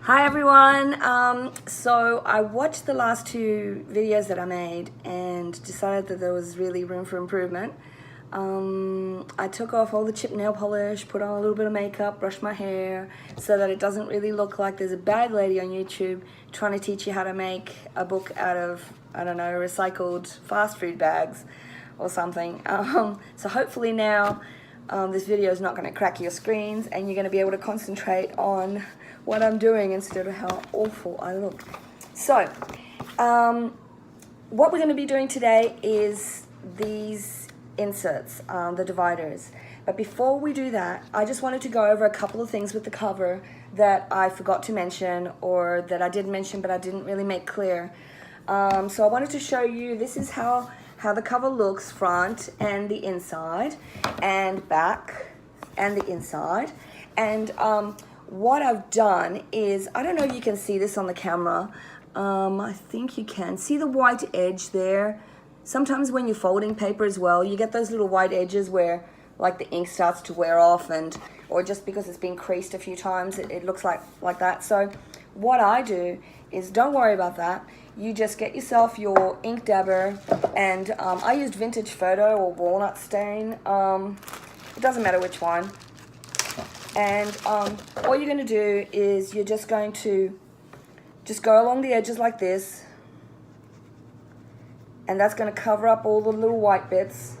Hi everyone. So I watched the last two videos that I made and decided that there was really room for improvement. I took off all the chip nail polish, put on a little bit of makeup, brushed my hair so that it doesn't really look like there's a bag lady on YouTube trying to teach you how to make a book out of, I don't know, recycled fast food bags or something. So hopefully now this video is not going to crack your screens and you're going to be able to concentrate on what I'm doing instead of how awful I look. So what we're going to be doing today is these inserts, the dividers. But before we do that, I just wanted to go over a couple of things with the cover that I forgot to mention, or that I did mention but I didn't really make clear. So I wanted to show you, this is how the cover looks, front and the inside, and back and the inside. And what I've done is, I don't know if you can see this on the camera, I think you can see the white edge there. Sometimes when you're folding paper as well, you get those little white edges where like the ink starts to wear off, and or just because it's been creased a few times, it looks like that. So what I do is, don't worry about that. You just get yourself your ink dabber, and I used vintage photo or walnut stain. It doesn't matter which one. And all you're going to do is you're just going to go along the edges like this, and that's going to cover up all the little white bits.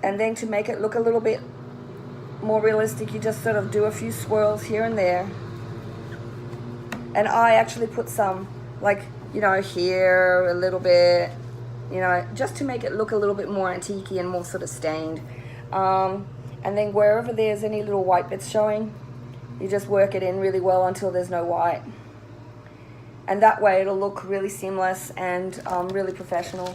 And then to make it look a little bit more realistic, you just sort of do a few swirls here and there. And I actually put some, like, you know, here a little bit, you know, just to make it look a little bit more antique-y and more sort of stained. And then wherever there's any little white bits showing, you just work it in really well until there's no white. And that way it'll look really seamless and really professional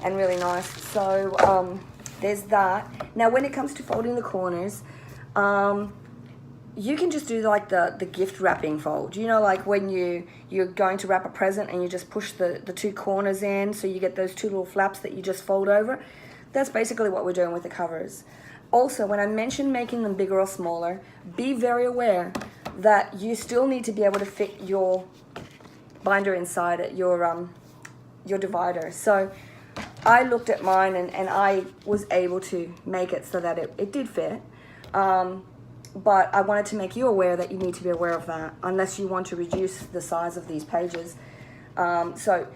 and really nice. So there's that. Now when it comes to folding the corners, you can just do like the gift wrapping fold. You know, like when you're going to wrap a present and you just push the two corners in, so you get those two little flaps that you just fold over. That's basically what we're doing with the covers. Also, when I mention making them bigger or smaller, be very aware that you still need to be able to fit your binder inside it, your divider. So I looked at mine and I was able to make it so that it did fit. But I wanted to make you aware that you need to be aware of that, unless you want to reduce the size of these pages. So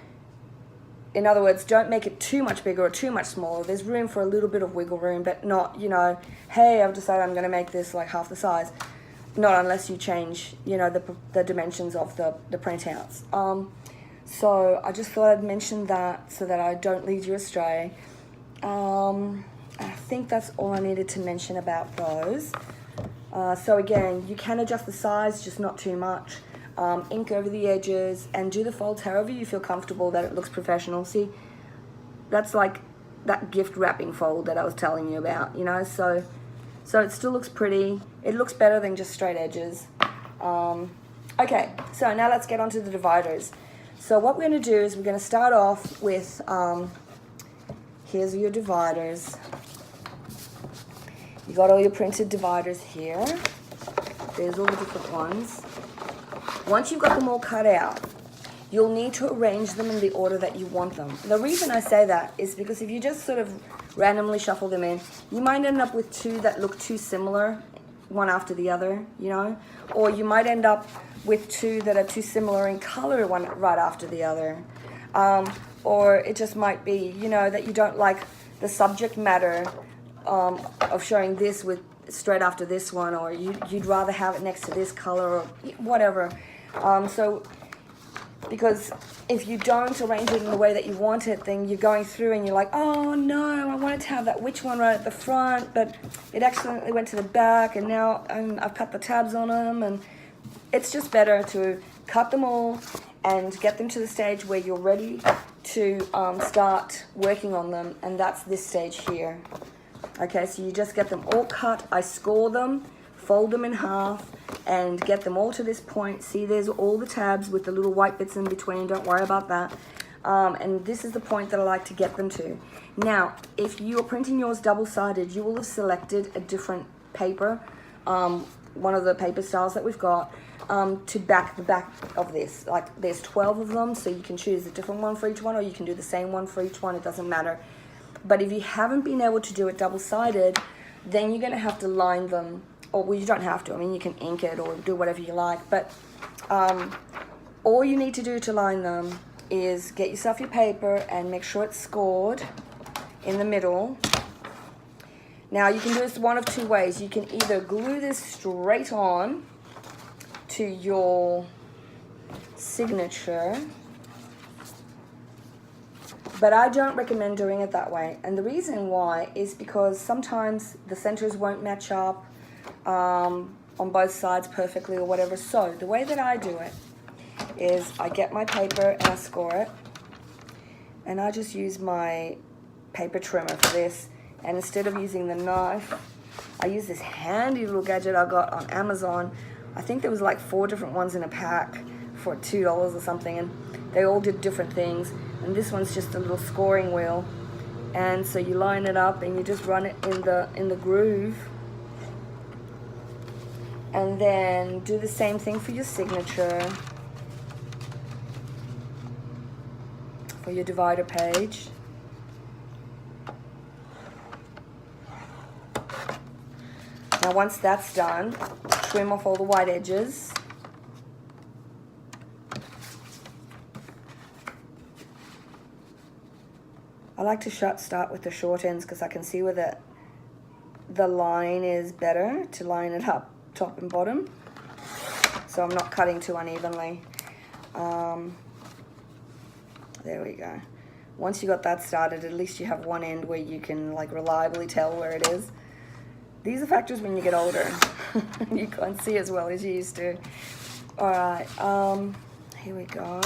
in other words, don't make it too much bigger or too much smaller. There's room for a little bit of wiggle room, but not, you know, hey, I've decided I'm going to make this like half the size. Not unless you change, you know, the dimensions of the printouts. So I just thought I'd mention that so that I don't lead you astray. I think that's all I needed to mention about those. So again, you can adjust the size, just not too much. Ink over the edges, and do the folds however you feel comfortable that it looks professional. See, that's like that gift wrapping fold that I was telling you about, you know, so it still looks pretty. It looks better than just straight edges. Okay, so now let's get onto the dividers. So what we're going to do is we're going to start off with, here's your dividers. You got all your printed dividers here. There's all the different ones. Once you've got them all cut out, you'll need to arrange them in the order that you want them. The reason I say that is because if you just sort of randomly shuffle them in, you might end up with two that look too similar, one after the other, you know? Or you might end up with two that are too similar in color, one right after the other. Or it just might be, you know, that you don't like the subject matter of showing this with straight after this one, or you'd rather have it next to this color, or whatever. So because if you don't arrange it in the way that you want it, then you're going through and you're like, oh no, I wanted to have that which one right at the front, but it accidentally went to the back, and now I've cut the tabs on them. And it's just better to cut them all and get them to the stage where you're ready to start working on them, and that's this stage here. Okay, so you just get them all cut. I score them, fold them in half, and get them all to this point. See, there's all the tabs with the little white bits in between. Don't worry about that. And this is the point that I like to get them to. Now, if you're printing yours double-sided, you will have selected a different paper one of the paper styles that we've got, to back the back of this. Like there's 12 of them, so you can choose a different one for each one, or you can do the same one for each one, it doesn't matter. But if you haven't been able to do it double-sided, then you're gonna have to line them, or well, you don't have to, I mean, you can ink it or do whatever you like, but all you need to do to line them is get yourself your paper and make sure it's scored in the middle. Now you can do this one of two ways. You can either glue this straight on to your signature, but I don't recommend doing it that way. And the reason why is because sometimes the centers won't match up on both sides perfectly or whatever. So the way that I do it is I get my paper and I score it, and I just use my paper trimmer for this. And instead of using the knife, I use this handy little gadget I got on Amazon. I think there was like 4 different ones in a pack for $2 or something, and they all did different things. And this one's just a little scoring wheel, and so you line it up and you just run it in the groove, and then do the same thing for your signature, for your divider page. Now once that's done, trim off all the white edges. I like to start with the short ends because I can see where the line is better to line it up top and bottom, so I'm not cutting too unevenly. There we go. Once you got that started, at least you have one end where you can like reliably tell where it is. These are factors when you get older. You can't see as well as you used to. All right, here we go.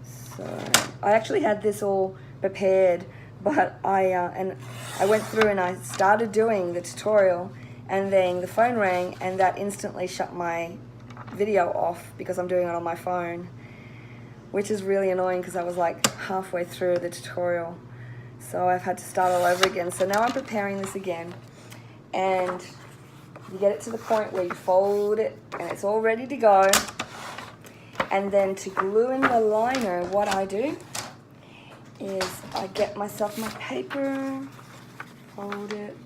So I actually had this all prepared, but I went through and I started doing the tutorial, and then the phone rang, and that instantly shut my video off because I'm doing it on my phone, which is really annoying because I was like halfway through the tutorial. So I've had to start all over again. So now I'm preparing this again, and you get it to the point where you fold it and it's all ready to go. And then to glue in the liner, what I do is I get myself my paper, fold it,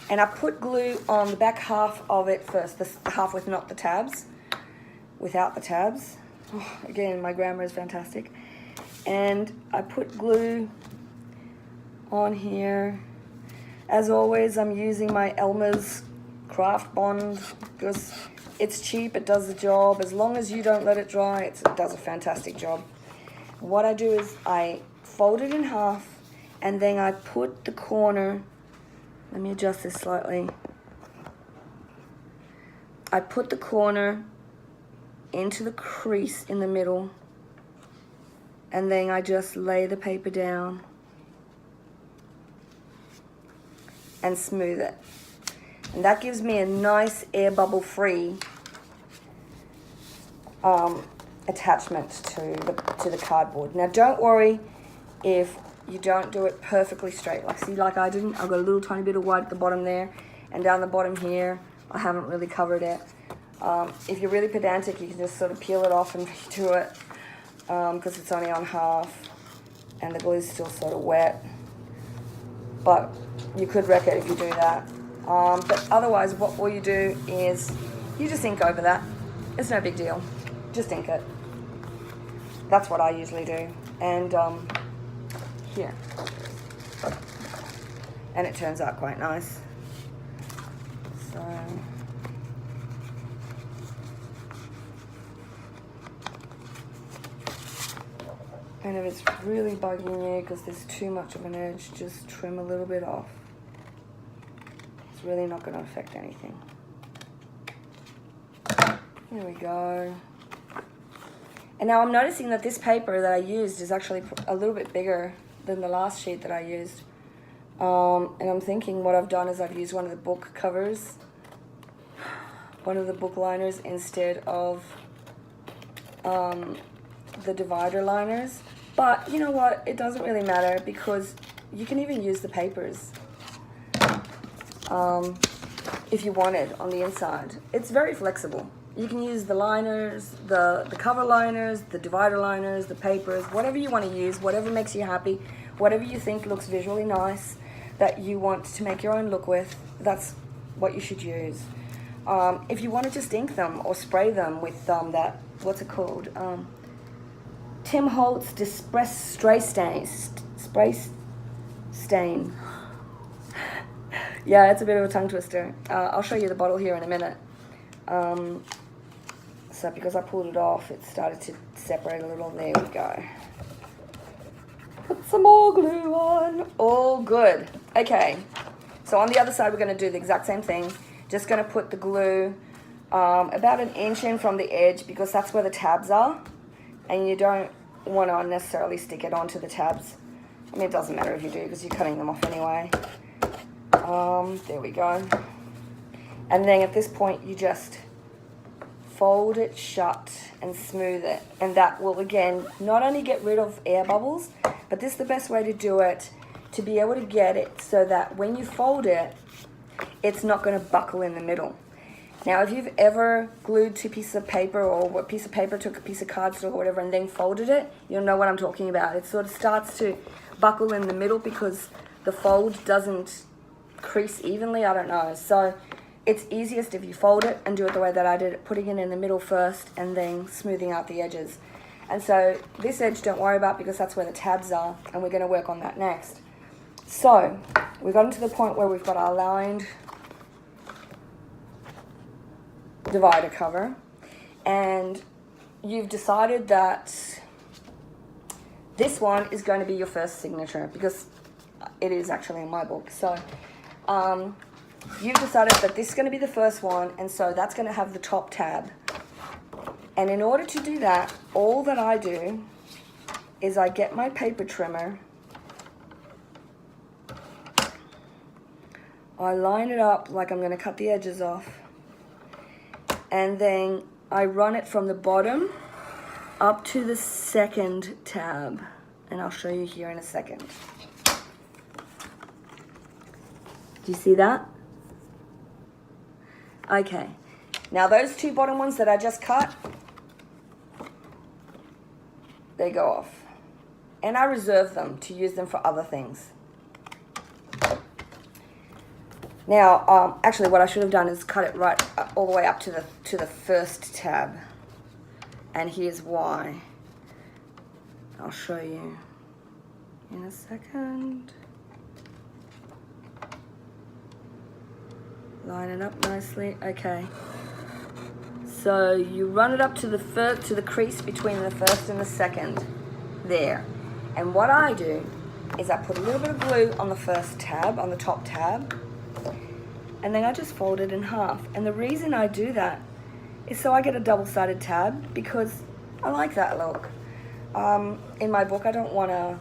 and I put glue on the back half of it first, the half with not the tabs, without the tabs. Oh, again, my grammar is fantastic. And I put glue on here. As always, I'm using my Elmer's Craft Bond because it's cheap, it does the job. As long as you don't let it dry, it does a fantastic job. What I do is I fold it in half, and then I put the corner, let me adjust this slightly. I put the corner into the crease in the middle, and then I just lay the paper down and smooth it. And that gives me a nice air bubble free attachment to the cardboard. Now don't worry if you don't do it perfectly straight. Like see, like I didn't, I've got a little tiny bit of white at the bottom there, and down the bottom here I haven't really covered it. If you're really pedantic, you can just sort of peel it off and redo it because it's only on half and the glue's still sort of wet. But you could wreck it if you do that. But otherwise, what all you do is you just ink over that. It's no big deal. Just ink it. That's what I usually do. And here. And it turns out quite nice. So and if it's really bugging you because there's too much of an edge, just trim a little bit off. It's really not going to affect anything. There we go. And now I'm noticing that this paper that I used is actually a little bit bigger than the last sheet that I used. And I'm thinking what I've done is I've used one of the book covers, one of the book liners instead of the divider liners. But you know what, it doesn't really matter because you can even use the papers. if you wanted on the inside. It's very flexible. You can use the liners, the cover liners, the divider liners, the papers, whatever you want to use, whatever makes you happy, whatever you think looks visually nice that you want to make your own look with, that's what you should use. If you want to just ink them or spray them with that, what's it called? Tim Holtz spray stain. Yeah, it's a bit of a tongue twister. I'll show you the bottle here in a minute. So because I pulled it off, it started to separate a little. There we go. Put some more glue on. All good. Okay. So on the other side, we're going to do the exact same thing. Just going to put the glue about an inch in from the edge because that's where the tabs are. And you don't want to unnecessarily stick it onto the tabs. I mean, it doesn't matter if you do because you're cutting them off anyway. There we go. And then at this point, you just fold it shut and smooth it. And that will, again, not only get rid of air bubbles, but this is the best way to do it, to be able to get it so that when you fold it, it's not going to buckle in the middle. Now, if you've ever glued to a piece of paper or a piece of paper took a piece of cardstock or whatever and then folded it, you'll know what I'm talking about. It sort of starts to buckle in the middle because the fold doesn't crease evenly. I don't know. So it's easiest if you fold it and do it the way that I did it, putting it in the middle first and then smoothing out the edges. And so this edge don't worry about because that's where the tabs are, and we're going to work on that next. So we've gotten to the point where we've got our lined divider cover, and you've decided that this one is going to be your first signature because it is actually in my book. So you've decided that this is going to be the first one, and so that's going to have the top tab. And in order to do that, all that I do is I get my paper trimmer, I line it up like I'm going to cut the edges off, and then I run it from the bottom up to the second tab, and I'll show you here in a second. Do you see that? Okay, now those two bottom ones that I just cut, they go off. And I reserve them to use them for other things. Now, actually what I should have done is cut it right all the way up to the first tab. And here's why. I'll show you in a second. Line it up nicely. Okay. So you run it up to the crease between the first and the second there. And what I do is I put a little bit of glue on the first tab, on the top tab, and then I just fold it in half. And the reason I do that is so I get a double-sided tab because I like that look. In my book, I don't want a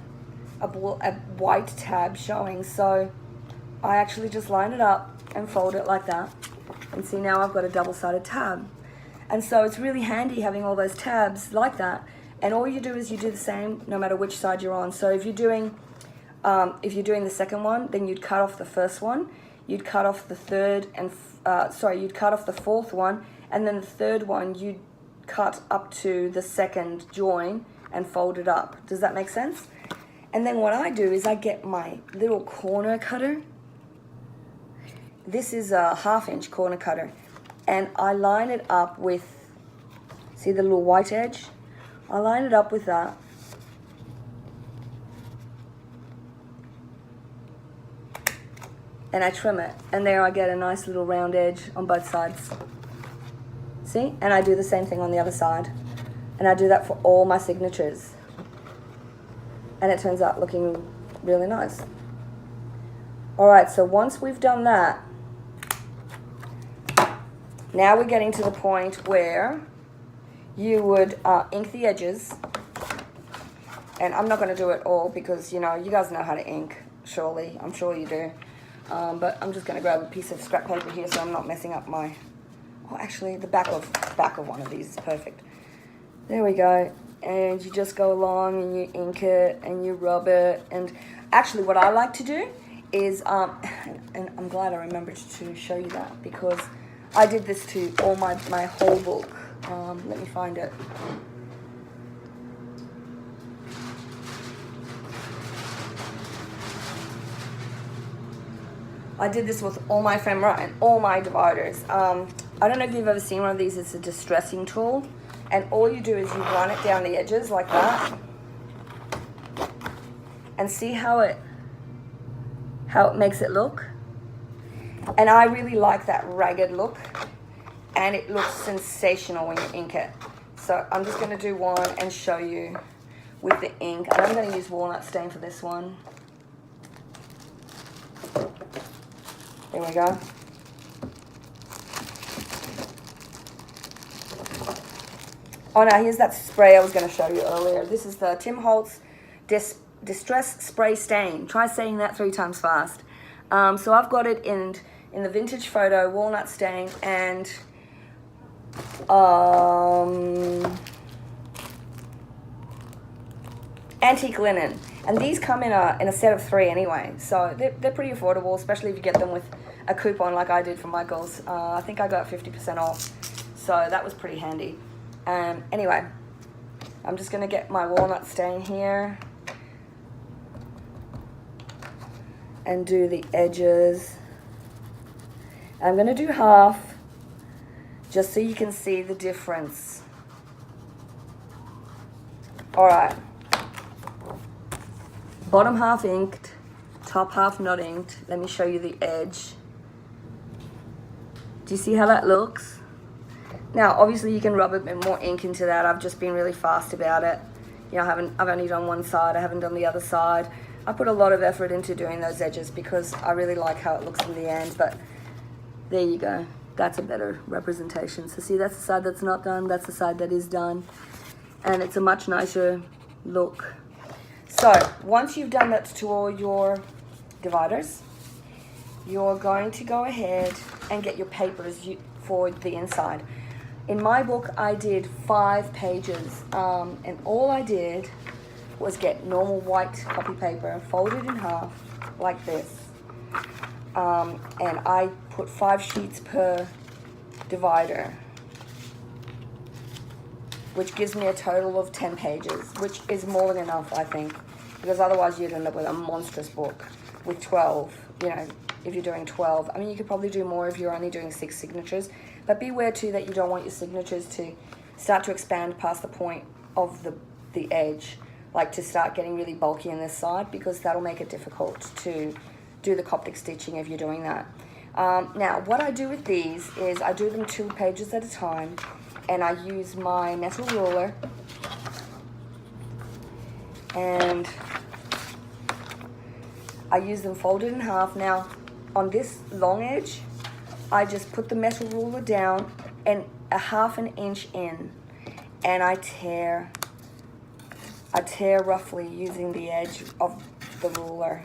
white tab showing, so I actually just line it up and fold it like that. And see, now I've got a double-sided tab. And so it's really handy having all those tabs like that. And all you do is you do the same no matter which side you're on. So if you're doing the second one, then you'd cut off the first one. You'd cut off the third and, you'd cut off the fourth one. And then the third one, you'd cut up to the second join and fold it up. Does that make sense? And then what I do is I get my little corner cutter. This is a 1/2-inch corner cutter. And I line it up with, see the little white edge? I line it up with that. And I trim it. And there I get a nice little round edge on both sides. See? And I do the same thing on the other side. And I do that for all my signatures. And it turns out looking really nice. All right, so once we've done that, now we're getting to the point where you would ink the edges. And I'm not going to do it all because, you know, you guys know how to ink, surely. I'm sure you do. But I'm just going to grab a piece of scrap paper here so I'm not messing up my... Oh, actually, the back of one of these is perfect. There we go. And you just go along and you ink it and you rub it. And actually what I like to do is, and I'm glad I remembered to show you that, because I did this to all my whole book. Let me find it. I did this with all my ephemera and all my dividers. I don't know if you've ever seen one of these. It's a distressing tool, and all you do is you run it down the edges like that, and see how it makes it look. And I really like that ragged look, and it looks sensational when you ink it. So I'm just going to do one and show you with the ink, and I'm going to use walnut stain for this one. There we go. Oh no, here's that spray I was going to show you earlier. This is the Tim Holtz Distress Spray Stain. Try saying that 3 times fast. So I've got it in the vintage photo, walnut stain, and antique linen. And these come in a set of 3 anyway, so they're pretty affordable, especially if you get them with a coupon like I did for Michael's. I think I got 50% off, so that was pretty handy. Anyway, I'm just gonna get my walnut stain here and do the edges. I'm gonna do half, just so you can see the difference. All right. Bottom half inked, top half not inked. Let me show you the edge. Do you see how that looks? Now, obviously you can rub a bit more ink into that. I've just been really fast about it. You know, I've only done one side, I haven't done the other side. I put a lot of effort into doing those edges because I really like how it looks in the end, but there you go. That's a better representation. So see, that's the side that's not done, that's the side that is done, and it's a much nicer look. So once you've done that to all your dividers, you're going to go ahead and get your papers for the inside. In my book, I did 5 pages, and all I did was get normal white copy paper, folded in half like this, and I put 5 sheets per divider, which gives me a total of 10 pages, which is more than enough, I think, because otherwise you'd end up with a monstrous book with 12, you know, if you're doing 12. I mean, you could probably do more if you're only doing 6 signatures, but beware too that you don't want your signatures to start to expand past the point of the edge, like to start getting really bulky on this side, because that'll make it difficult to do the Coptic stitching if you're doing that. Now, what I do with these is I do them 2 pages at a time, and I use my metal ruler, and I use them folded in half. Now, on this long edge, I just put the metal ruler down and a 1/2 inch in, and I tear roughly using the edge of the ruler.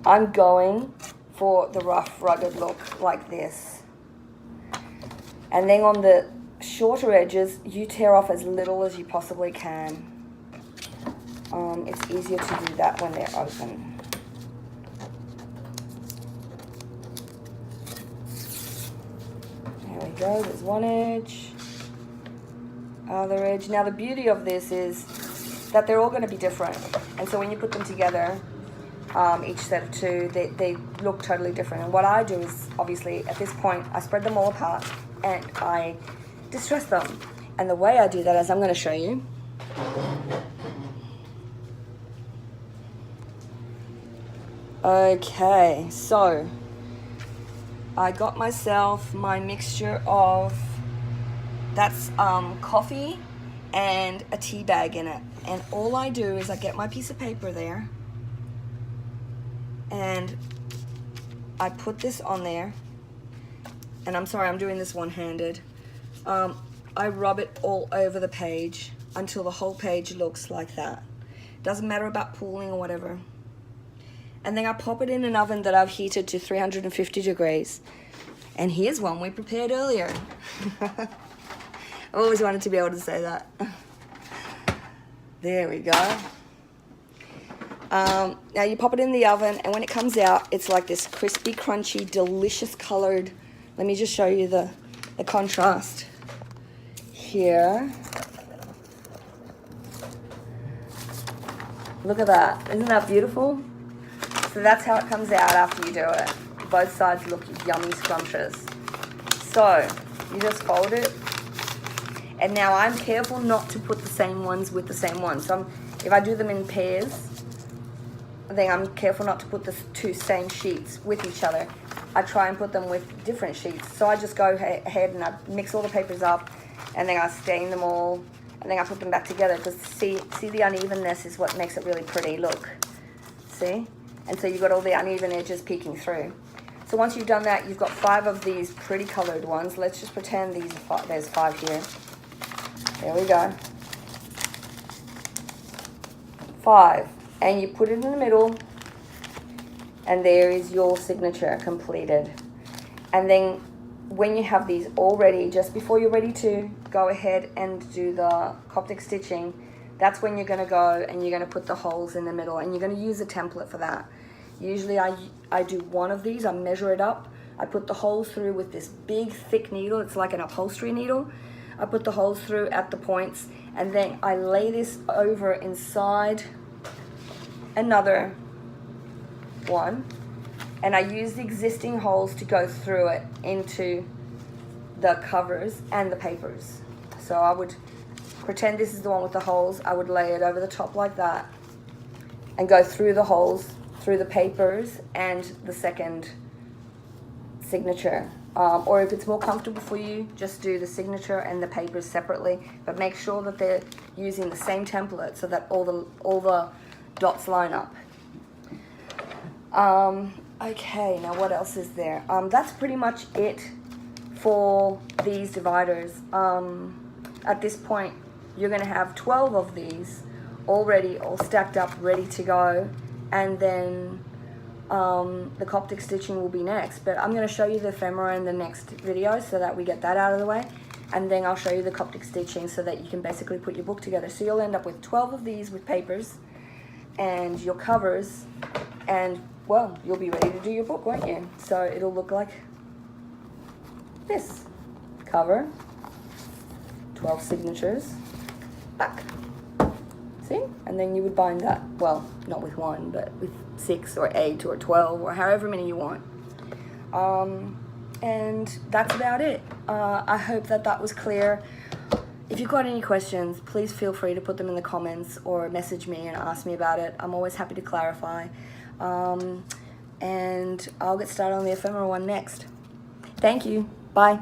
I'm going for the rough, rugged look like this. And then on the shorter edges, you tear off as little as you possibly can. It's easier to do that when they're open. There we go, there's one edge, other edge. Now the beauty of this is that they're all going to be different. And so when you put them together, each set of 2, they look totally different. And what I do is, obviously, at this point, I spread them all apart and I distress them. And the way I do that is, I'm going to show you. Okay, so I got myself my mixture of, that's coffee and a tea bag in it. And all I do is I get my piece of paper there, and I put this on there, and I'm sorry, I'm doing this one-handed. I rub it all over the page until the whole page looks like that. Doesn't matter about pooling or whatever. And then I pop it in an oven that I've heated to 350 degrees. And here's one we prepared earlier. I always wanted to be able to say that. There we go. Now you pop it in the oven, and when it comes out, it's like this crispy, crunchy, delicious colored. Let me just show you the contrast here. Look at that. Isn't that beautiful? So that's how it comes out after you do it. Both sides look yummy, scrumptious. So you just fold it. And now I'm careful not to put the same ones with the same ones. So if I do them in pairs, then I'm careful not to put the two same sheets with each other. I try and put them with different sheets. So I just go ahead and I mix all the papers up, and then I stain them all, and then I put them back together, because see the unevenness is what makes it really pretty. Look, see? And so you've got all the uneven edges peeking through. So once you've done that, you've got 5 of these pretty colored ones. Let's just pretend there's 5 here. There we go. 5. And you put it in the middle, and there is your signature completed. And then when you have these all ready, just before you're ready to go ahead and do the Coptic stitching, that's when you're going to go and you're going to put the holes in the middle, and you're going to use a template for that. Usually I do one of these, I measure it up, I put the holes through with this big thick needle. It's like an upholstery needle. I put the holes through at the points, and then I lay this over inside another one, and I use the existing holes to go through it into the covers and the papers. So I would pretend this is the one with the holes. I would lay it over the top like that and go through the holes, through the papers and the second signature. Or if it's more comfortable for you, just do the signature and the papers separately, but make sure that they're using the same template so that all the dots line up. Okay, now what else is there? That's pretty much it for these dividers. At this point, you're going to have 12 of these already, all stacked up, ready to go, and then the Coptic stitching will be next. But I'm going to show you the ephemera in the next video so that we get that out of the way, and then I'll show you the Coptic stitching so that you can basically put your book together. So you'll end up with 12 of these with papers and your covers, and well, you'll be ready to do your book, won't you? So it'll look like this. Cover, 12 signatures, back. See? And then you would bind that, well, not with 1, but with 6 or 8 or 12 or however many you want. And that's about it. I hope that was clear. If you've got any questions, please feel free to put them in the comments or message me and ask me about it. I'm always happy to clarify. And I'll get started on the ephemera one next. Thank you. Bye.